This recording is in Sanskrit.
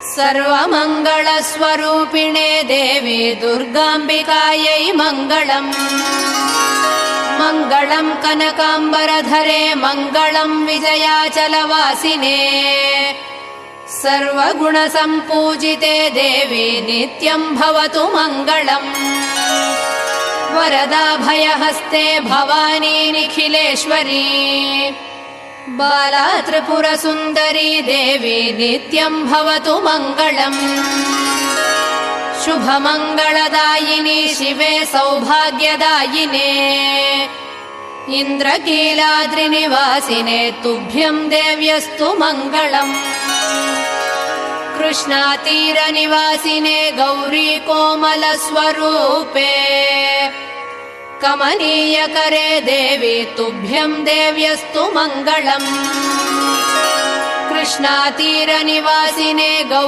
सर्वमङ्गलस्वरूपिणे देवी दुर्गाम्बिकायै मङ्गलम्। मङ्गलम् कनकाम्बरधरे मङ्गलम् विजयाचलवासिने। सर्वगुणसम्पूजिते देवी नित्यम् भवतु मङ्गलम्। वरदाभयहस्ते भवानी निखिलेश्वरी। बाला त्रिपुरसुन्दरी देवी नित्यम् भवतु मङ्गलम्। शुभमङ्गलदायिनी शिवे सौभाग्यदायिने। इन्द्रकीलाद्रिनिवासिने तुभ्यम् देव्यस्तु मङ्गलम्। कृष्णातीरनिवासिने गौरी कोमलस्वरूपे। कमनीयकरे देवी तुभ्यम् देव्यस्तु मङ्गलम्। कृष्णातीरनिवासिने गौरी